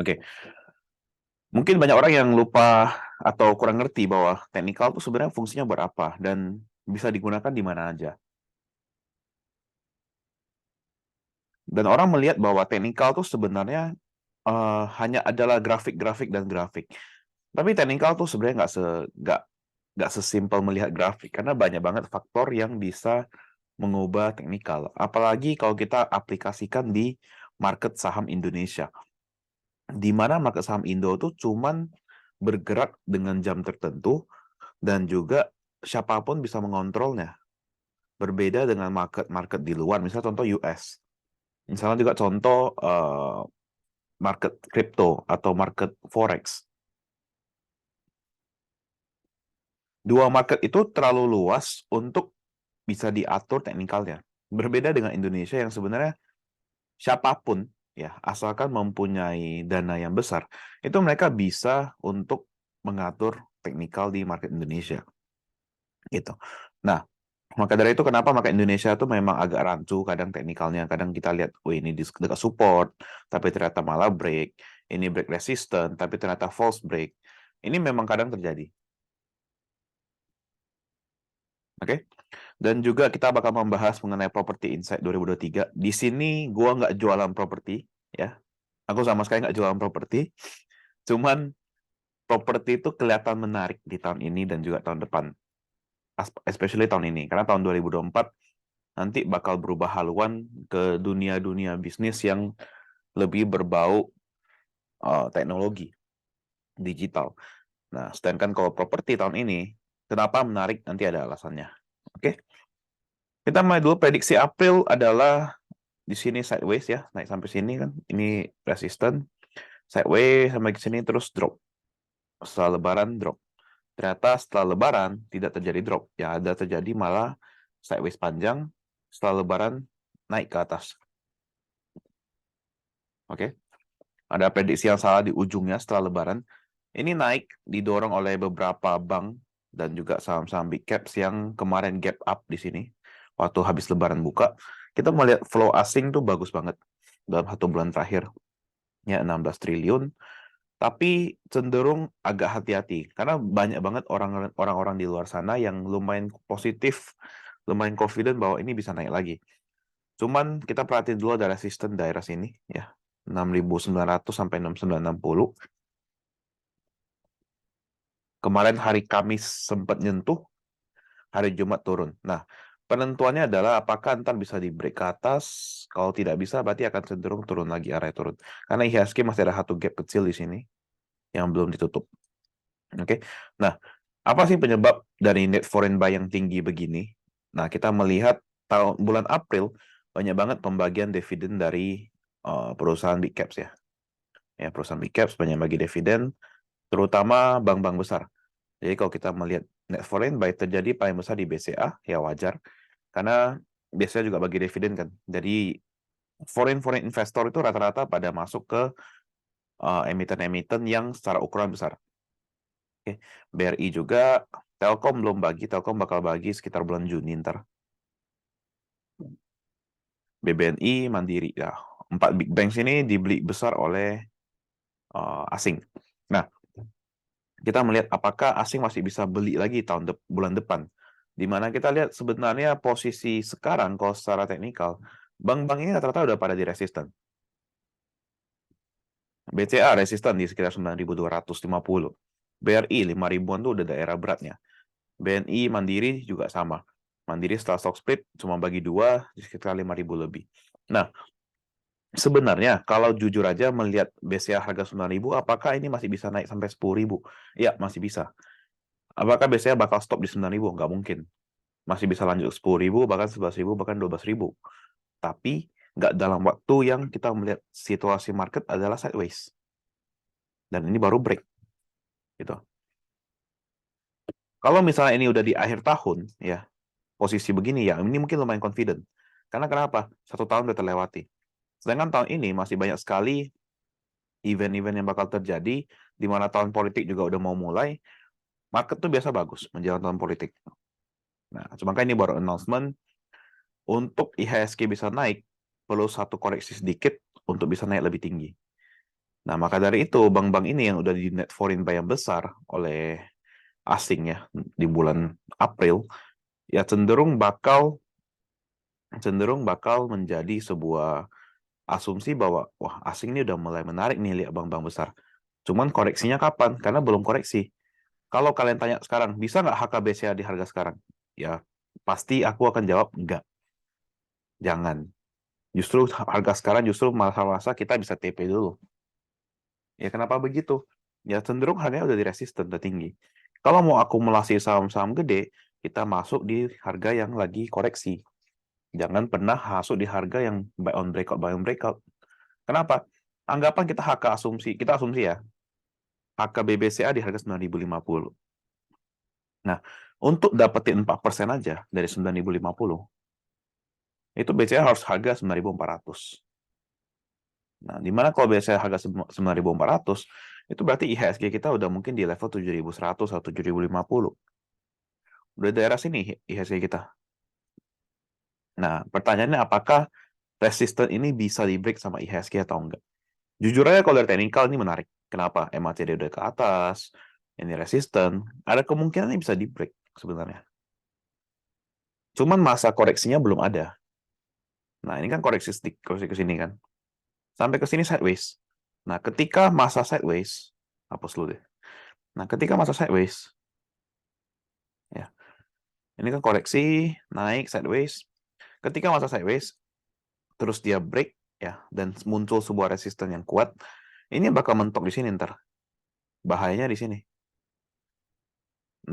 Oke, mungkin banyak orang yang lupa atau kurang ngerti bahwa teknikal itu sebenarnya fungsinya buat apa dan bisa digunakan di mana aja. Dan orang melihat bahwa teknikal itu sebenarnya hanya adalah grafik-grafik dan grafik. Tapi teknikal tuh sebenarnya nggak sesimpel melihat grafik karena banyak banget faktor yang bisa mengubah teknikal. Apalagi kalau kita aplikasikan di market saham Indonesia, di mana market saham Indo tuh cuman bergerak dengan jam tertentu dan juga siapapun bisa mengontrolnya. Berbeda dengan market-market di luar, misalnya contoh US. Misalnya juga contoh market crypto atau market forex. Dua market itu terlalu luas untuk bisa diatur teknikalnya. Berbeda dengan Indonesia yang sebenarnya siapapun ya, asalkan mempunyai dana yang besar, itu mereka bisa untuk mengatur teknikal di market Indonesia gitu. Nah, maka dari itu kenapa market Indonesia itu memang agak rancu kadang teknikalnya, kadang kita lihat, oh ini dekat support, tapi ternyata malah break, ini break resistant, tapi ternyata false break. Ini memang kadang terjadi. Oke? Dan juga kita bakal membahas mengenai Property Insight 2023. Di sini gua nggak jualan properti, ya. Aku sama sekali nggak jualan properti. Cuman properti itu kelihatan menarik di tahun ini dan juga tahun depan. Especially tahun ini. Karena tahun 2024 nanti bakal berubah haluan ke dunia-dunia bisnis yang lebih berbau teknologi, digital. Nah, sedangkan kalau properti tahun ini, kenapa menarik? Nanti ada alasannya. Oke? Kita mulai dulu prediksi April adalah di sini sideways ya, naik sampai sini kan. Ini resisten, sideways sampai ke sini terus drop. Setelah lebaran drop. Ternyata setelah lebaran tidak terjadi drop. Ya ada terjadi malah sideways panjang, setelah lebaran naik ke atas. Oke. Ada prediksi yang salah di ujungnya setelah lebaran. Ini naik didorong oleh beberapa bank dan juga saham-saham big caps yang kemarin gap up di sini waktu habis lebaran buka. Kita melihat flow asing tuh bagus banget dalam 1 bulan terakhir. Ya 16 triliun, tapi cenderung agak hati-hati karena banyak banget orang-orang di luar sana yang lumayan positif, lumayan confident bahwa ini bisa naik lagi. Cuman kita perhatiin dulu ada resisten daerah sini ya, 6.900 sampai 6.960. Kemarin hari Kamis sempat nyentuh, hari Jumat turun. Nah, penentuannya adalah apakah ntar bisa di break ke atas. Kalau tidak bisa, berarti akan cenderung turun lagi, area turun. Karena IHSG masih ada satu gap kecil di sini yang belum ditutup. Oke. Nah, apa sih penyebab dari net foreign buy yang tinggi begini? Nah, kita melihat bulan April banyak banget pembagian dividen dari perusahaan big caps ya. Ya, perusahaan big caps banyak bagi dividen, terutama bank-bank besar. Jadi kalau kita melihat net foreign buy terjadi paling besar di BCA, ya wajar. Karena biasanya juga bagi dividen kan. Jadi foreign investor itu rata-rata pada masuk ke emiten-emiten yang secara ukuran besar. Oke. BRI juga, Telkom belum bagi, Telkom bakal bagi sekitar bulan Juni ntar. BBNI, Mandiri, ya 4 big banks ini dibeli besar oleh asing. Nah, kita melihat apakah asing masih bisa beli lagi bulan depan. Di mana kita lihat sebenarnya posisi sekarang kalau secara teknikal, bank-bank ini rata-rata udah pada di resisten. BCA resisten di sekitar 9.250. BRI 5.000-an tuh udah daerah beratnya. BNI, Mandiri juga sama. Mandiri setelah stock split cuma bagi 2 di sekitar 5.000 lebih. Nah, sebenarnya kalau jujur aja melihat BCA harga 9.000, apakah ini masih bisa naik sampai 10.000? Ya, masih bisa. Apakah BCA bakal stop di 9.000? Nggak mungkin. Masih bisa lanjut 10.000, bahkan 11.000, bahkan 12.000. Tapi nggak dalam waktu yang kita melihat situasi market adalah sideways. Dan ini baru break. Gitu. Kalau misalnya ini udah di akhir tahun, ya posisi begini ya, ini mungkin lumayan confident. Karena kenapa? 1 tahun udah terlewati. Sedangkan tahun ini masih banyak sekali event-event yang bakal terjadi, di mana tahun politik juga udah mau mulai, market tuh biasa bagus menjelang tahun politik. Nah, cuma kan ini baru announcement, untuk IHSG bisa naik, perlu satu koreksi sedikit untuk bisa naik lebih tinggi. Nah, maka dari itu bank-bank ini yang udah di net foreign buy yang besar oleh asing ya di bulan April ya cenderung bakal menjadi sebuah asumsi bahwa wah asing ini udah mulai menarik nih lihat bank-bank besar. Cuman koreksinya kapan? Karena belum koreksi. Kalau kalian tanya sekarang, bisa nggak HKBCA di harga sekarang? Ya, pasti aku akan jawab enggak. Jangan. Justru harga sekarang justru masa-masa kita bisa TP dulu. Ya kenapa begitu? Ya cenderung harganya udah di resisten, udah tinggi. Kalau mau akumulasi saham-saham gede, kita masuk di harga yang lagi koreksi. Jangan pernah masuk di harga yang buy on breakout. Kenapa? Anggapan kita asumsi ya, HKBBCA di harga 9.050. Nah, untuk dapetin 4% aja dari 9.050, itu BCA harus harga 9.400. Nah, dimana kalau BCA harga 9.400, itu berarti IHSG kita udah mungkin di level 7.100 atau 7.050. Udah daerah sini IHSG kita. Nah, pertanyaannya apakah resisten ini bisa di-break sama IHSG atau enggak? Jujur aja kalau dari technical ini menarik. Kenapa? MACD udah ke atas, ini resisten, ada kemungkinan ini bisa di-break sebenarnya. Cuman masa koreksinya belum ada. Nah, ini kan koreksi ke sini kan. Sampai ke sini sideways. Nah, ketika masa sideways, hapus dulu deh. Nah, ketika masa sideways, ya, ini kan koreksi, naik, sideways. Ketika masa sideways, terus dia break, ya, dan muncul sebuah resisten yang kuat, ini bakal mentok di sini ntar. Bahayanya di sini.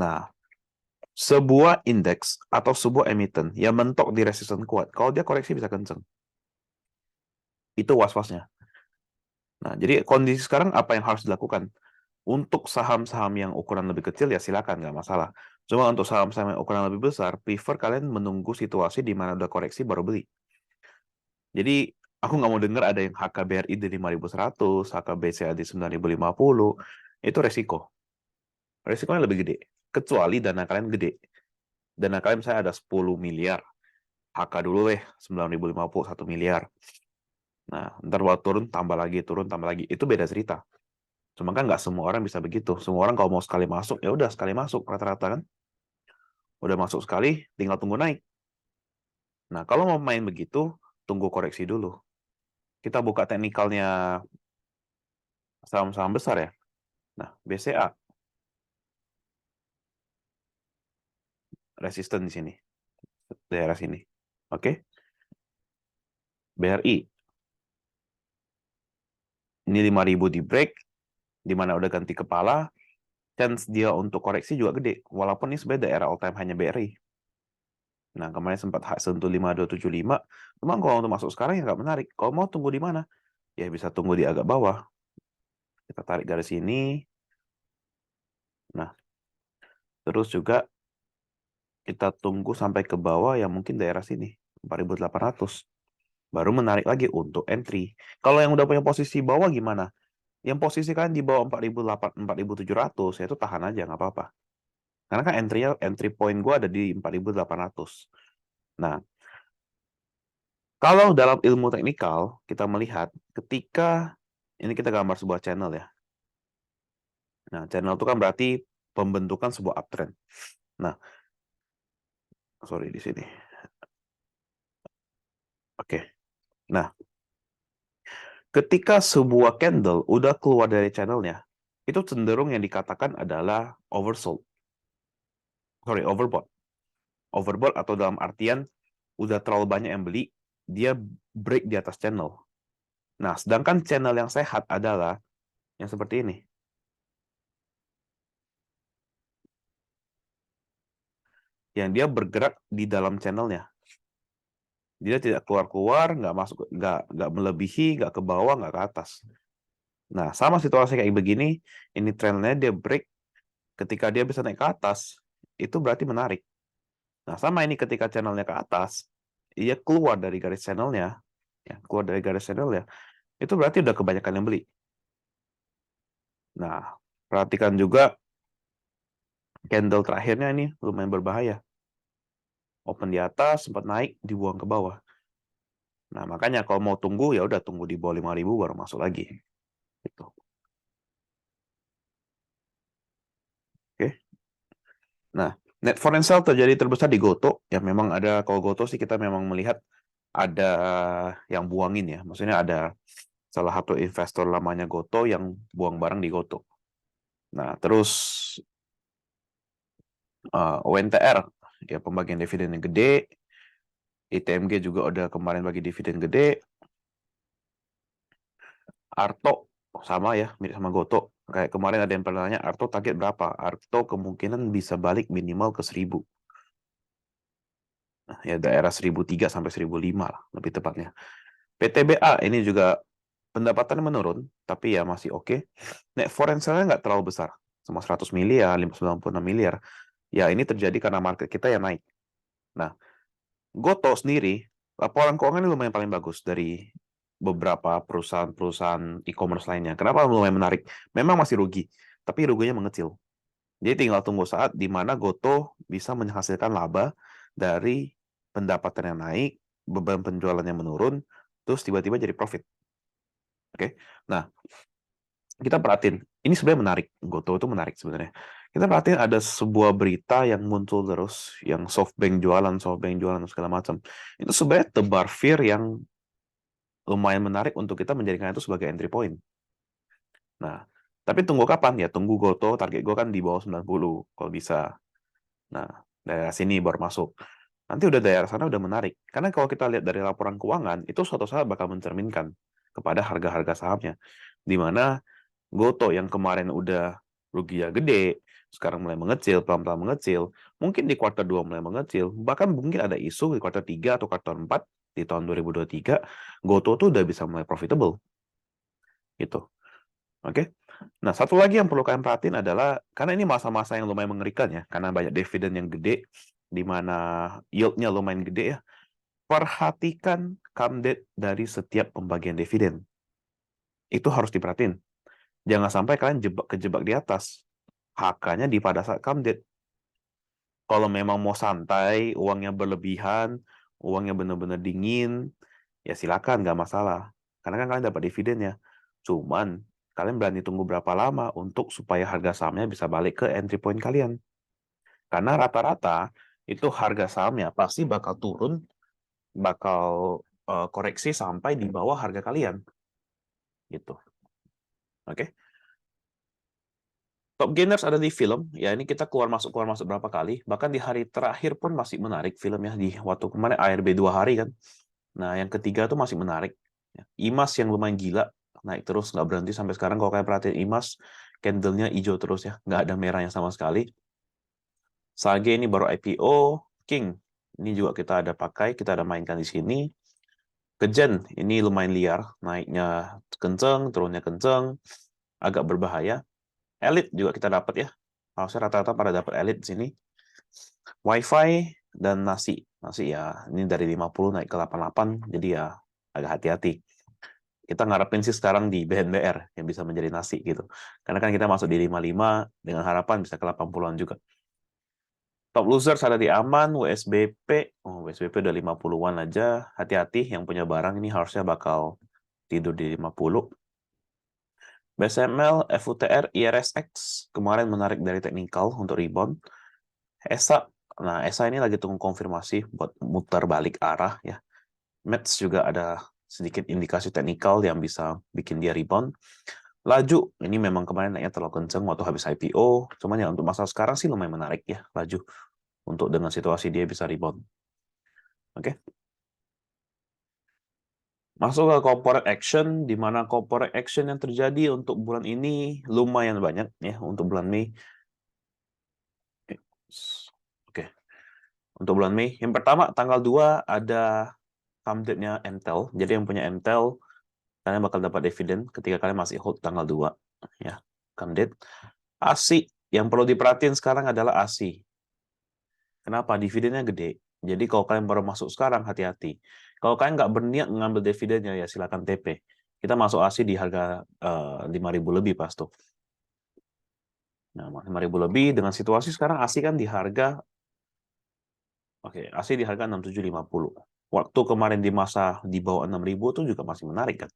Nah, sebuah indeks atau sebuah emiten yang mentok di resisten kuat, kalau dia koreksi bisa kenceng. Itu was-wasnya. Nah, jadi kondisi sekarang apa yang harus dilakukan? Untuk saham-saham yang ukuran lebih kecil ya silakan, nggak masalah. Cuma untuk saham-saham yang ukuran lebih besar, prefer kalian menunggu situasi di mana udah koreksi baru beli. Jadi aku nggak mau dengar ada yang HKBRI di 5.100, HKBCA di 9.050. Itu resiko. Resikonya lebih gede. Kecuali dana kalian gede. Dana kalian misalnya ada 10 miliar. HK dulu 9.050, 1 miliar. Nah, ntar waktu turun, tambah lagi. Itu beda cerita. Cuma kan nggak semua orang bisa begitu. Semua orang kalau mau sekali masuk, ya udah sekali masuk rata-rata kan. Udah masuk sekali, tinggal tunggu naik. Nah, kalau mau main begitu, tunggu koreksi dulu. Kita buka teknikalnya saham-saham besar ya. Nah, BCA resisten di sini, daerah sini. Oke. BRI ini 5.000 di break, di mana udah ganti kepala, chance dia untuk koreksi juga gede. Walaupun ini sebenarnya daerah all time hanya BRI. Nah, kemarin sempat sentuh 5.275. Cuma kalau untuk masuk sekarang ya nggak menarik. Kalau mau tunggu di mana? Ya bisa tunggu di agak bawah. Kita tarik garis sini. Nah, terus juga kita tunggu sampai ke bawah yang mungkin daerah sini, 4.800. Baru menarik lagi untuk entry. Kalau yang udah punya posisi bawah gimana? Yang posisi kan di bawah 4.700, ya itu tahan aja, nggak apa-apa. Karena kan entry point gue ada di 4.800. Nah, kalau dalam ilmu teknikal, kita melihat ketika, ini kita gambar sebuah channel ya. Nah, channel itu kan berarti pembentukan sebuah uptrend. Nah, sorry di sini. Oke. Nah, ketika sebuah candle udah keluar dari channelnya, itu cenderung yang dikatakan adalah oversold. Sorry, overbought. Overbought atau dalam artian udah terlalu banyak yang beli, dia break di atas channel. Nah, sedangkan channel yang sehat adalah yang seperti ini. Yang dia bergerak di dalam channelnya. Dia tidak keluar-keluar, nggak masuk, nggak melebihi, nggak ke bawah, nggak ke atas. Nah, sama situasi kayak begini, ini trennya dia break, ketika dia bisa naik ke atas, itu berarti menarik. Nah, sama ini ketika channelnya ke atas, ia keluar dari garis channelnya, ya, keluar dari garis channelnya, itu berarti udah kebanyakan yang beli. Nah, perhatikan juga candle terakhirnya ini lumayan berbahaya. Open di atas, sempat naik, dibuang ke bawah. Nah, makanya kalau mau tunggu, ya udah tunggu di bawah 5.000 baru masuk lagi. Gitu. Oke. Nah, net foreign sale terjadi terbesar di Gotoh. Ya memang ada, kalau Gotoh sih kita memang melihat ada yang buangin ya. Maksudnya ada salah satu investor lamanya Gotoh yang buang barang di Gotoh. Nah, terus ONTR, ya pembagian dividen yang gede. ITMG juga udah kemarin bagi dividen gede. Arto sama ya, mirip sama Gotoh. Kayak kemarin ada yang pernah nanya, Arto target berapa? Arto kemungkinan bisa balik minimal ke 1000. Nah, ya daerah 1003 sampai 1005 lah, lebih tepatnya. PTBA ini juga pendapatannya menurun, tapi ya masih oke. Net foreign sale-nya nggak terlalu besar, cuma 100 miliar, 96 miliar. Ya ini terjadi karena market kita yang naik. Nah, Gotoh sendiri, laporan keuangannya lumayan paling bagus dari beberapa perusahaan-perusahaan e-commerce lainnya. Kenapa lumayan menarik? Memang masih rugi, tapi ruginya mengecil. Jadi tinggal tunggu saat di mana Gotoh bisa menghasilkan laba dari pendapatan yang naik, beban penjualan yang menurun, terus tiba-tiba jadi profit. Oke. Nah, kita perhatiin, ini sebenarnya menarik. Gotoh itu menarik sebenarnya. Kita perhatiin ada sebuah berita yang muncul terus, yang SoftBank jualan, segala macam. Itu sebenarnya tebar fear yang lumayan menarik untuk kita menjadikan itu sebagai entry point. Nah, tapi tunggu kapan? Ya tunggu Gotoh, target gue kan di bawah 90, kalau bisa. Nah, daerah sini baru masuk. Nanti udah daerah sana udah menarik. Karena kalau kita lihat dari laporan keuangan, itu suatu saat bakal mencerminkan kepada harga-harga sahamnya. Di mana Gotoh yang kemarin udah rugi ya gede, sekarang mulai mengecil, pelan-pelan mengecil. Mungkin di kuartal 2 mulai mengecil. Bahkan mungkin ada isu di kuartal 3 atau kuartal 4 di tahun 2023, Gotoh tuh udah bisa mulai profitable. Gitu. Oke. Nah, satu lagi yang perlu kalian perhatiin adalah, karena ini masa-masa yang lumayan mengerikan ya, karena banyak dividen yang gede, di mana yield-nya lumayan gede ya, perhatikan come date dari setiap pembagian dividen. Itu harus diperhatiin. Jangan sampai kalian kejebak di atas. HK-nya di pada saat come date. Kalau memang mau santai, uangnya berlebihan, uangnya benar-benar dingin, ya silakan, nggak masalah. Karena kan kalian dapat dividennya. Cuman, kalian berani tunggu berapa lama untuk supaya harga sahamnya bisa balik ke entry point kalian. Karena rata-rata itu harga sahamnya pasti bakal turun, bakal koreksi sampai di bawah harga kalian. Gitu. Oke. Top gainers ada di film, ya ini kita keluar masuk berapa kali, bahkan di hari terakhir pun masih menarik filmnya, di waktu kemarin ARB 2 hari kan. Nah, yang ketiga tuh masih menarik. IMAS yang lumayan gila, naik terus, nggak berhenti sampai sekarang. Kalau kalian perhatiin IMAS, candle-nya hijau terus ya, nggak ada merahnya sama sekali. Sage ini baru IPO, King, ini juga kita ada pakai, kita ada mainkan di sini. Kejen, ini lumayan liar, naiknya kenceng, turunnya kenceng, agak berbahaya. Elite juga kita dapat ya. Harusnya rata-rata pada dapat Elite di sini. WiFi dan nasi. Nasi ya, ini dari 50 naik ke 88, jadi ya agak hati-hati. Kita ngarepin sih sekarang di BNBR yang bisa menjadi nasi gitu. Karena kan kita masuk di 55 dengan harapan bisa ke 80-an juga. Top losers ada di Aman, WSBP. Oh, WSBP udah 50-an aja. Hati-hati yang punya barang ini harusnya bakal tidur di 50. BSML, FUTR, IRSX kemarin menarik dari teknikal untuk rebound. ESA, nah ESA ini lagi tunggu konfirmasi buat muter balik arah ya. METS juga ada sedikit indikasi teknikal yang bisa bikin dia rebound. Laju, ini memang kemarin naiknya terlalu kenceng waktu habis IPO, cuman ya untuk masa sekarang sih lumayan menarik ya, Laju. Untuk dengan situasi dia bisa rebound. Oke. Masuk ke corporate action, di mana corporate action yang terjadi untuk bulan ini lumayan banyak ya, untuk bulan Mei. Oke. Untuk bulan Mei, yang pertama tanggal 2 ada come date-nya Entel. Jadi yang punya Entel, kalian bakal dapat dividen ketika kalian masih hold tanggal 2. Ya, come date. ASI, yang perlu diperhatiin sekarang adalah ASI. Kenapa? Dividennya gede. Jadi kalau kalian baru masuk sekarang, hati-hati. Kalau kalian nggak berniat mengambil dividennya, ya silakan TP. Kita masuk ASI di harga 5.000 lebih pas tuh. Nah, 5.000 lebih dengan situasi sekarang ASI kan di harga, oke, ASI di harga 6750. Waktu kemarin di masa di bawah 6.000 tuh juga masih menarik kan.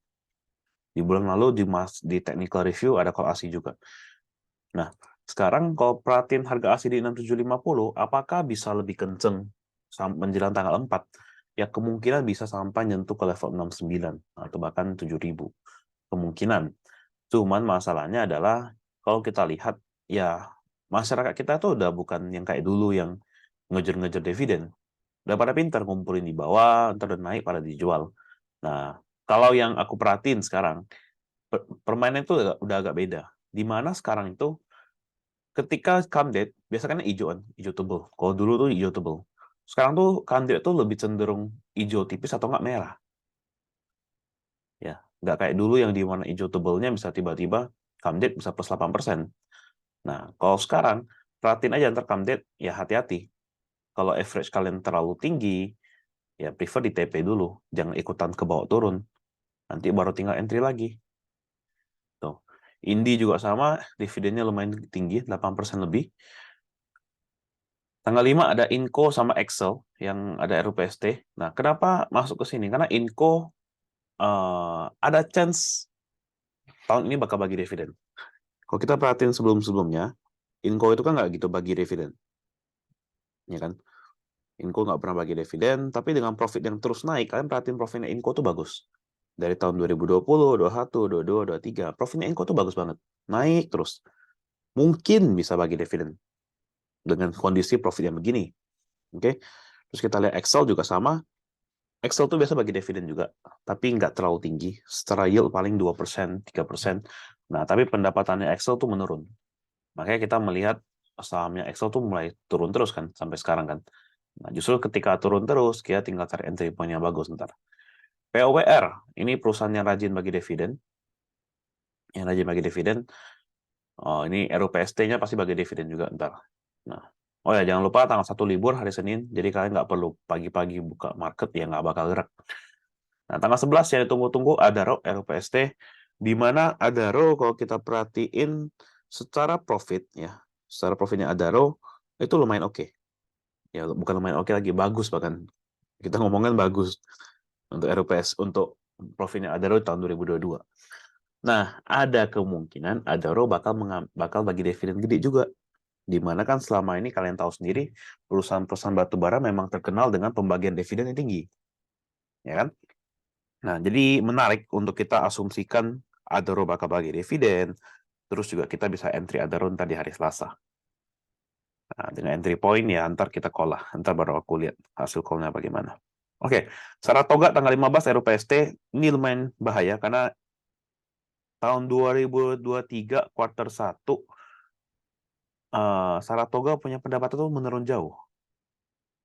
Di bulan lalu di technical review ada call ASI juga. Nah, sekarang kalau perhatiin harga ASI di 6750, apakah bisa lebih kenceng menjelang tanggal 4? Ya kemungkinan bisa sampai nyentuh ke level 69 atau bahkan 7000. Kemungkinan. Cuman masalahnya adalah kalau kita lihat ya masyarakat kita tuh udah bukan yang kayak dulu yang ngejar-ngejar dividen. Udah pada pintar ngumpulin di bawah, ntar udah naik pada dijual. Nah, kalau yang aku perhatiin sekarang, permainan itu udah agak beda. Di mana sekarang itu ketika come date, biasanya kan hijau tebel. Kalau dulu tuh hijau tebel. Sekarang tuh come date tuh lebih cenderung hijau tipis atau nggak merah. Ya, nggak kayak dulu yang di warna hijau tebelnya bisa tiba-tiba come date bisa plus 8%. Nah, kalau sekarang, perhatiin aja antar come date, ya hati-hati. Kalau average kalian terlalu tinggi, ya prefer di TP dulu. Jangan ikutan ke bawah turun. Nanti baru tinggal entry lagi. Tuh. Indi juga sama, dividennya lumayan tinggi, 8% lebih. Tanggal 5 ada Inco sama Excel yang ada RUPST. Nah, kenapa masuk ke sini? Karena Inco ada chance tahun ini bakal bagi dividen. Kalau kita perhatiin sebelum-sebelumnya, Inco itu kan nggak gitu bagi dividen. Ya kan? Inco nggak pernah bagi dividen, tapi dengan profit yang terus naik, kalian perhatiin profitnya Inco tuh bagus. Dari tahun 2020, 21, 22, 23, profitnya Inco tuh bagus banget. Naik terus. Mungkin bisa bagi dividen dengan kondisi profit yang begini. Oke. Terus kita lihat Excel juga sama. Excel tuh biasa bagi dividen juga, tapi nggak terlalu tinggi. Secara yield paling 2%, 3%. Nah, tapi pendapatannya Excel tuh menurun. Makanya kita melihat sahamnya Excel tuh mulai turun terus kan, sampai sekarang kan. Nah, justru ketika turun terus, kita tinggal cari entry point yang bagus ntar. POWR, ini perusahaan yang rajin bagi dividen. Yang rajin bagi dividen, oh, ini RUPST-nya pasti bagi dividen juga ntar. Nah, oh ya, jangan lupa tanggal 1 libur hari Senin, jadi kalian nggak perlu pagi-pagi buka market, ya nggak bakal gerak. Nah, tanggal 11 yang ditunggu-tunggu Adaro RUPST, di mana Adaro kalau kita perhatiin secara profit, ya, secara profitnya Adaro itu lumayan oke. Ya, bukan lumayan oke lagi, bagus bahkan. Kita ngomongin bagus untuk RUPS, untuk profitnya Adaro tahun 2022. Nah, ada kemungkinan Adaro bakal bagi dividen gede juga. Di mana kan selama ini kalian tahu sendiri, perusahaan-perusahaan batubara memang terkenal dengan pembagian dividen yang tinggi. Ya kan? Nah, jadi menarik untuk kita asumsikan Adaro bakal bagi dividen, terus juga kita bisa entry Adaro ntar di hari Selasa. Nah, dengan entry point ya ntar kita call lah, ntar baru aku lihat hasil call-nya bagaimana. Oke, Saratoga tanggal 15 RUPST, ini lumayan bahaya karena tahun 2023 kuartal 1 Saratoga punya pendapatan tuh menurun jauh.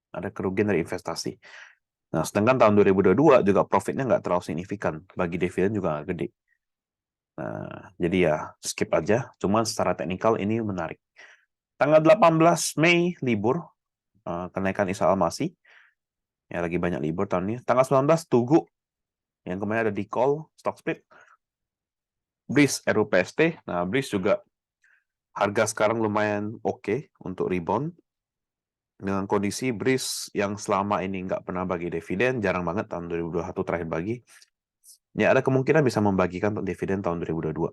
Ada kerugian dari investasi. Nah, sedangkan tahun 2022 juga profitnya nggak terlalu signifikan. Bagi dividen juga nggak gede. Nah, jadi ya skip aja. Cuman secara teknikal ini menarik. Tanggal 18 Mei libur, kenaikan Isa Al-Masih. Ya, lagi banyak libur tahun ini. Tanggal 19 Tugu, yang kemarin ada di call, stock split. BRIS RUPST. Nah, BRIS juga harga sekarang lumayan oke untuk rebound. Dengan kondisi BRIS yang selama ini nggak pernah bagi dividen, jarang banget tahun 2021 terakhir bagi. Ya, ada kemungkinan bisa membagikan dividen tahun 2022.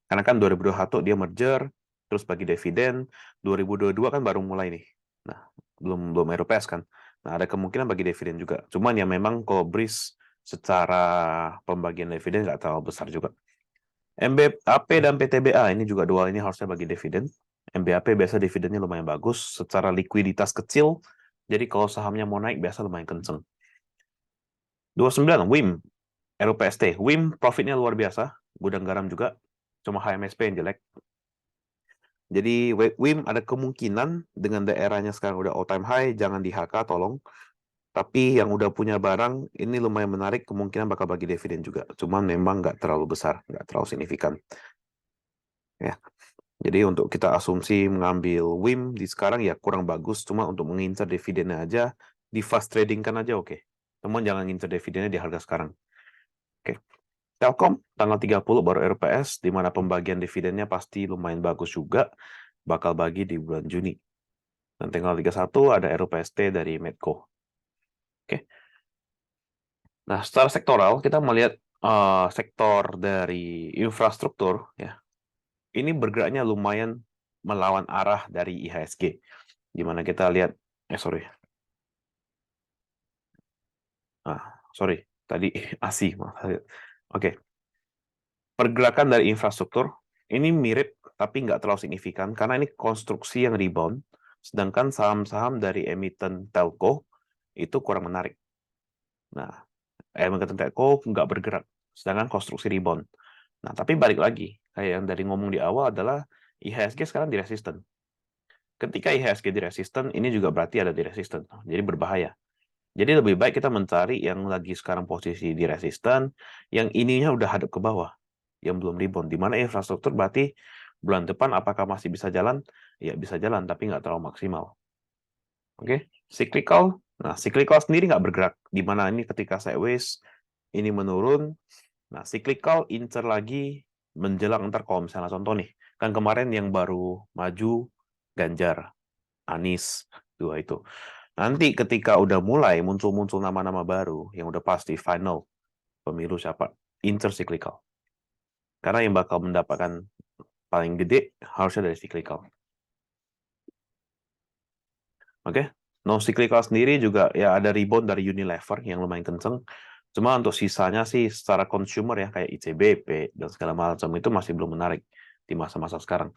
Karena kan 2021 dia merger, terus bagi dividen, 2022 kan baru mulai nih. Nah, belum RUPS kan. Nah, ada kemungkinan bagi dividen juga. Cuman ya memang kalau BRIS secara pembagian dividen nggak terlalu besar juga. MBAP dan PTBA ini juga dua ini harusnya bagi dividen. MBAP biasa dividennya lumayan bagus, secara likuiditas kecil, jadi kalau sahamnya mau naik biasa lumayan kenceng. 29 WIM RUPST. WIM profitnya luar biasa, gudang garam juga, cuma HMSP yang jelek. Jadi WIM ada kemungkinan dengan daerahnya sekarang udah all time high, jangan di HK tolong. Tapi yang udah punya barang ini lumayan menarik, kemungkinan bakal bagi dividen juga. Cuman memang nggak terlalu besar, nggak terlalu signifikan. Ya. Jadi untuk kita asumsi mengambil WIM di sekarang ya kurang bagus, cuma untuk mengincar dividennya aja, di fast trading kan aja oke. Teman jangan ngincar dividennya di harga sekarang. Oke. Telkom tanggal 30 baru RPS, di mana pembagian dividennya pasti lumayan bagus juga, bakal bagi di bulan Juni. Dan tanggal 31 ada RUPST dari Medco. Oke. Nah, secara sektoral kita melihat sektor dari infrastruktur, ya, ini bergeraknya lumayan melawan arah dari IHSG, di mana kita lihat, sorry, tadi ASI, oke. Pergerakan dari infrastruktur ini mirip tapi nggak terlalu signifikan karena ini konstruksi yang rebound, sedangkan saham-saham dari emiten telco itu kurang menarik. Nah, emiten telco nggak bergerak, sedangkan konstruksi rebound. Nah, tapi balik lagi, kayak yang dari ngomong di awal adalah IHSG sekarang di resisten. Ketika IHSG di resisten, ini juga berarti ada di resisten, jadi berbahaya. Jadi lebih baik kita mencari yang lagi sekarang posisi di resisten, yang ininya udah hadap ke bawah, yang belum rebound. Di mana infrastruktur berarti bulan depan apakah masih bisa jalan? Ya bisa jalan, tapi nggak terlalu maksimal. Oke, cyclical. Nah, cyclical sendiri nggak bergerak. Di mana ini ketika sideways, ini menurun. Nah, cyclical incer lagi menjelang ntar kalau misalnya contoh nih, kan kemarin yang baru maju Ganjar, Anies, dua itu. Nanti ketika udah mulai muncul-muncul nama-nama baru yang udah pasti final pemilu siapa, inter cyclical. Karena yang bakal mendapatkan paling gede harusnya dari cyclical. Oke, non cyclical sendiri juga ya ada rebound dari Unilever yang lumayan kenceng. Cuma untuk sisanya sih secara consumer ya kayak ICBP dan segala macam itu masih belum menarik di masa-masa sekarang.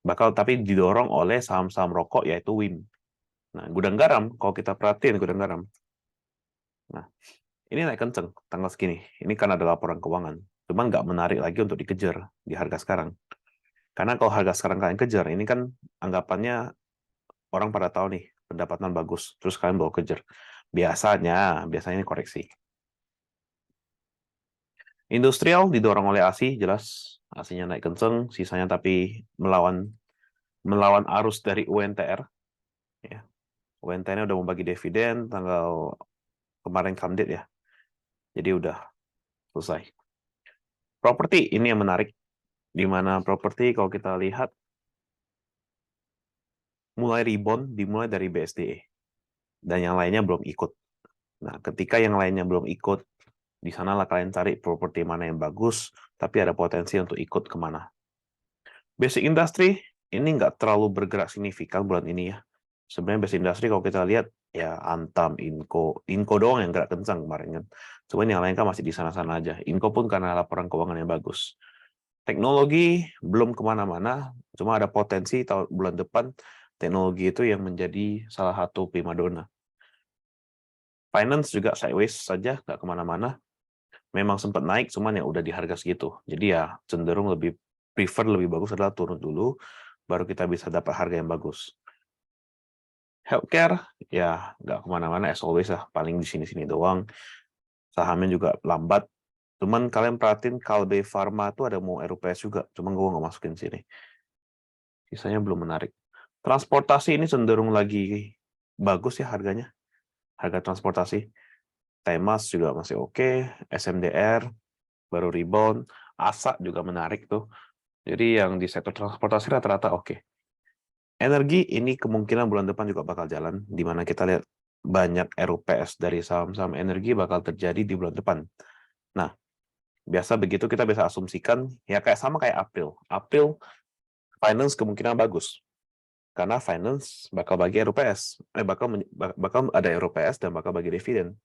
Bakal tapi didorong oleh saham-saham rokok yaitu WIM. Nah, gudang garam, kalau kita perhatiin gudang garam. Nah, ini naik kenceng tanggal segini. Ini kan ada laporan keuangan. Cuman nggak menarik lagi untuk dikejar di harga sekarang. Karena kalau harga sekarang kalian kejar, ini kan anggapannya orang pada tahu nih, pendapatan bagus. Terus kalian bawa kejar. Biasanya ini koreksi. Industrial didorong oleh ASI, jelas. ASI-nya naik kenceng, sisanya tapi melawan arus dari UNTR. Ya. UNTR-nya udah mau bagi dividen tanggal kemarin come date ya. Jadi udah selesai. Properti ini yang menarik. Di mana properti kalau kita lihat mulai rebound dimulai dari BSDE. Dan yang lainnya belum ikut. Nah, ketika yang lainnya belum ikut, di sanalah kalian cari properti mana yang bagus, tapi ada potensi untuk ikut kemana. Basic industry, ini nggak terlalu bergerak signifikan bulan ini ya. Sebenarnya basic industry kalau kita lihat, ya Antam, Inco doang yang gerak kencang kemarin kan. Cuman yang lain kan masih di sana-sana aja. Inco pun karena laporan keuangan yang bagus. Teknologi belum kemana-mana, cuma ada potensi tahun bulan depan teknologi itu yang menjadi salah satu primadona. Finance juga sideways saja, nggak kemana-mana. Memang sempat naik, cuman ya udah di harga segitu. Jadi ya cenderung lebih bagus adalah turun dulu, baru kita bisa dapat harga yang bagus. Healthcare, ya nggak kemana-mana, as always lah, paling di sini-sini doang. Sahamnya juga lambat. Cuman kalian perhatiin Kalbe Pharma itu ada mau RUPS juga, cuman gue nggak masukin sini. Sisanya belum menarik. Transportasi ini cenderung lagi bagus ya harganya. Harga transportasi. Temas juga masih oke. SMDR baru rebound. ASA juga menarik tuh. Jadi yang di sektor transportasi rata-rata oke. Energi ini kemungkinan bulan depan juga bakal jalan. Di mana kita lihat banyak RUPS dari saham-saham energi bakal terjadi di bulan depan. Nah, biasa begitu kita bisa asumsikan ya sama kayak April. April finance kemungkinan bagus. Karena finance bakal bagi RUPS, bakal ada RUPS dan bakal bagi dividen.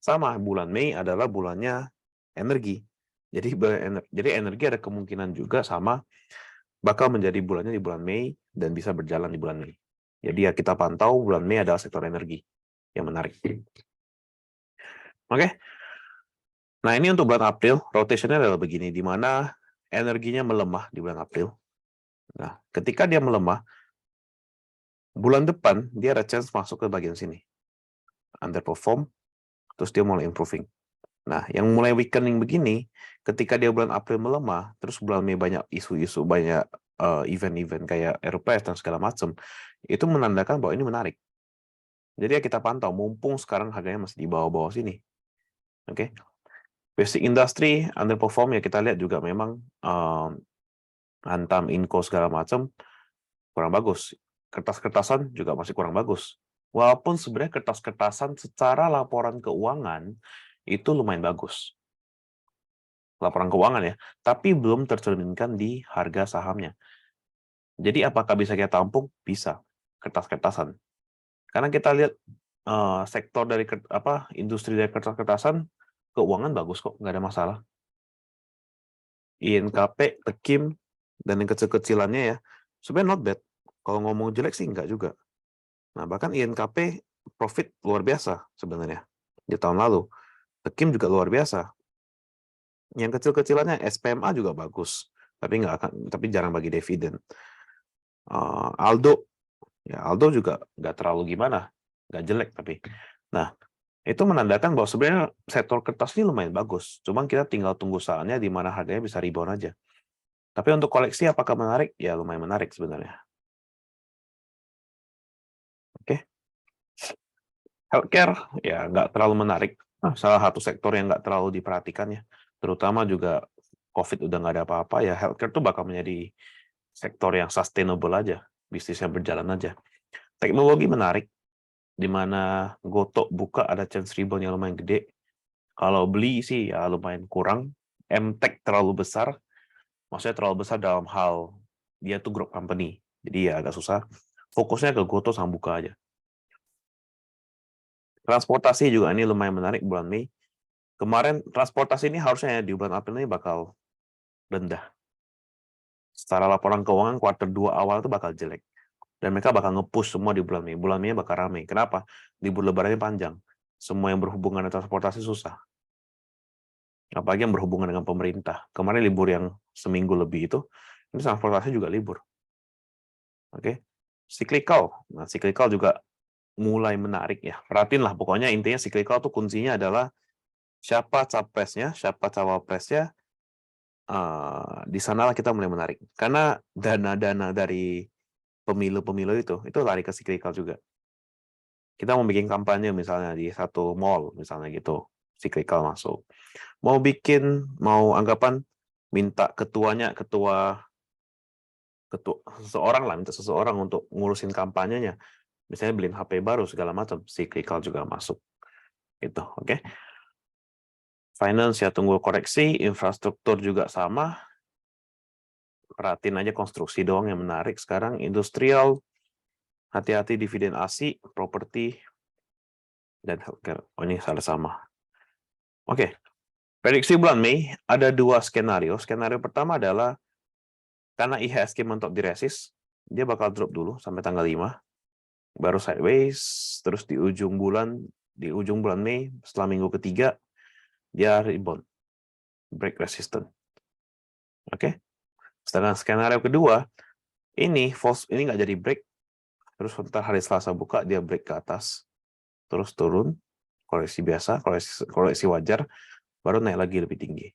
Sama, bulan Mei adalah bulannya energi. Jadi energi ada kemungkinan juga sama bakal menjadi bulannya di bulan Mei dan bisa berjalan di bulan Mei. Jadi ya kita pantau bulan Mei adalah sektor energi yang menarik. Oke. Nah, ini untuk bulan April, rotationnya adalah begini, di mana energinya melemah di bulan April. Nah, ketika dia melemah, bulan depan dia ada chance masuk ke bagian sini. Underperform, terus dia mulai improving. Nah, yang mulai weakening begini, ketika dia bulan April melemah, terus bulan Mei banyak isu-isu, banyak event-event kayak RUPS dan segala macam, itu menandakan bahwa ini menarik. Jadi ya kita pantau, mumpung sekarang harganya masih di bawah-bawah sini. Oke. Basic industry underperform ya kita lihat juga memang Antam, Inco segala macam kurang bagus. Kertas-kertasan juga masih kurang bagus. Walaupun sebenarnya kertas-kertasan secara laporan keuangan itu lumayan bagus. laporan keuangan ya, tapi belum tercerminkan di harga sahamnya. Jadi apakah bisa kita tampung? Bisa, kertas-kertasan. Karena kita lihat sektor dari industri dari kertas-kertasan, keuangan bagus kok, nggak ada masalah. INKP, Tekim, dan yang kecil-kecilannya ya, sebenarnya not bad. Kalau ngomong jelek sih nggak juga. Nah, bahkan INKP profit luar biasa sebenarnya di tahun lalu. Tekim juga luar biasa. Yang kecil-kecilannya SPMA juga bagus, tapi jarang bagi dividen. Aldo juga nggak terlalu gimana, nggak jelek tapi. Nah, itu menandakan bahwa sebenarnya sektor kertas ini lumayan bagus. Cuman kita tinggal tunggu saatnya di mana harganya bisa rebound aja. Tapi untuk koleksi apakah menarik? Ya lumayan menarik sebenarnya. Oke. Healthcare ya nggak terlalu menarik. Nah, salah satu sektor yang nggak terlalu diperhatikan ya. Terutama juga COVID udah nggak ada apa-apa ya. Healthcare tuh bakal menjadi sektor yang sustainable aja. Bisnis yang berjalan aja. Teknologi menarik. Di mana Gotok buka ada chance rebound yang lumayan gede. Kalau beli sih ya lumayan kurang. MTech terlalu besar. Maksudnya terlalu besar dalam hal dia tuh growth company. Jadi ya agak susah. Fokusnya ke Goto sama buka aja. Transportasi juga ini lumayan menarik bulan Mei. Kemarin transportasi ini harusnya di bulan April ini bakal rendah. Secara laporan keuangan kuartal 2 awal itu bakal jelek. Dan mereka bakal nge-push semua di bulan Mei. Bulan Mei bakal ramai. Kenapa? Libur lebarannya panjang. Semua yang berhubungan dengan transportasi susah. Apalagi yang berhubungan dengan pemerintah. Kemarin libur yang seminggu lebih itu, ini transportasi juga libur. Oke. Cyclical. Nah, cyclical juga mulai menarik ya. Perhatiin lah, pokoknya intinya cyclical tuh kuncinya adalah siapa capresnya, siapa cawapresnya, di sanalah kita mulai menarik. Karena dana-dana dari pemilu-pemilu itu lari ke cyclical juga. Kita mau bikin kampanye misalnya di satu mall, misalnya gitu, cyclical masuk. Mau anggapan minta ketua seseorang lah, minta seseorang untuk ngurusin kampanyenya. Misalnya beliin HP baru segala macam, cyclical juga masuk. Itu, oke. Finance ya tunggu koreksi, infrastruktur juga sama. Perhatiin aja konstruksi doang yang menarik sekarang. Industrial, hati-hati dividen ASI, properti, dan healthcare. Oh, ini sama. Oke. Prediksi bulan Mei, ada 2 skenario. Skenario pertama adalah karena IHSG mentok di resist, dia bakal drop dulu sampai tanggal 5. Baru sideways, terus di ujung bulan Mei, setelah minggu ketiga, dia rebound. Break resistance. Oke. Sedangkan skenario kedua, ini nggak jadi break, terus ntar hari Selasa buka, dia break ke atas, terus turun, koreksi biasa, koreksi wajar, baru naik lagi lebih tinggi.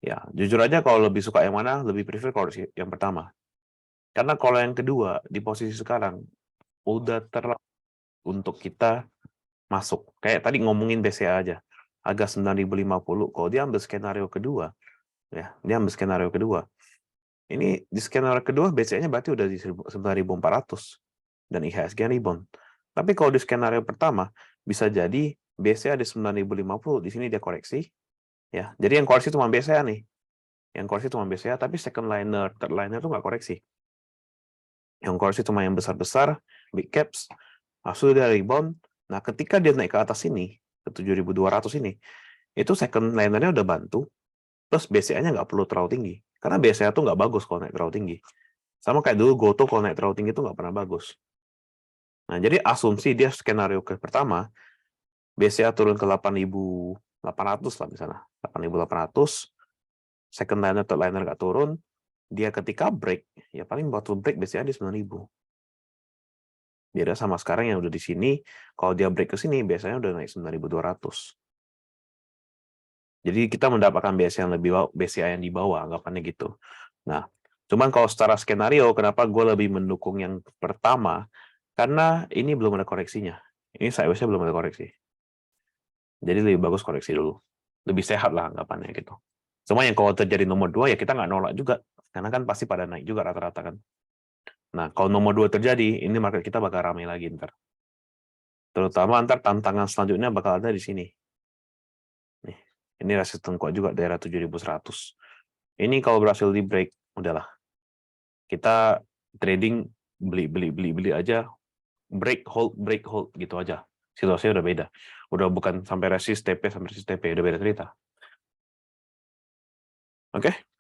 Ya, jujur aja kalau lebih suka yang mana, lebih prefer koreksi yang pertama. Karena kalau yang kedua, di posisi sekarang, udah terlalu untuk kita masuk. Kayak tadi ngomongin BCA aja, agak 9.050, kalau dia ambil skenario kedua, ya, dia ambil skenario kedua, ini di skenario kedua BCA-nya berarti udah di 9.400 dan IHSG rebound. Tapi kalau di skenario pertama bisa jadi BCA di 9.050, di sini dia koreksi, ya. Jadi yang koreksi cuma BCA nih. Yang koreksi cuma BCA, tapi second liner, third liner tuh nggak koreksi. Yang koreksi cuma yang besar-besar, big caps, hasil dia rebound. Nah, ketika dia naik ke atas ini, ke 7.200 ini, itu second liner-nya udah bantu, plus BCA-nya nggak perlu terlalu tinggi. Karena BCA tuh nggak bagus kalau naik terlalu tinggi. Sama kayak dulu Goto kalau naik terlalu tinggi itu nggak pernah bagus. Nah, jadi asumsi dia skenario ke pertama, BCA turun ke 8.800 lah misalnya. 8.800, second liner, third liner nggak turun, dia ketika break, ya paling waktu break BCA di 9.000. Beda sama sekarang yang udah di sini, kalau dia break ke sini, biasanya udah naik 9.200. Jadi kita mendapatkan BCA yang di bawah, anggapannya gitu. Nah, cuman kalau secara skenario, kenapa gue lebih mendukung yang pertama? Karena ini belum ada koreksinya. Ini sideways-nya belum ada koreksi. Jadi lebih bagus koreksi dulu. Lebih sehat lah anggapannya gitu. Cuma yang kalau terjadi nomor 2, ya kita nggak nolak juga. Karena kan pasti pada naik juga rata-rata kan. Nah, kalau nomor 2 terjadi, ini market kita bakal ramai lagi ntar. Terutama ntar tantangan selanjutnya bakal ada di sini. Nih, Ini resisten kuat juga daerah 7.100. Ini kalau berhasil di break, udahlah. Kita trading beli aja, break hold gitu aja. Situasinya udah beda. Udah bukan sampai resist TP, udah beda cerita. Oke?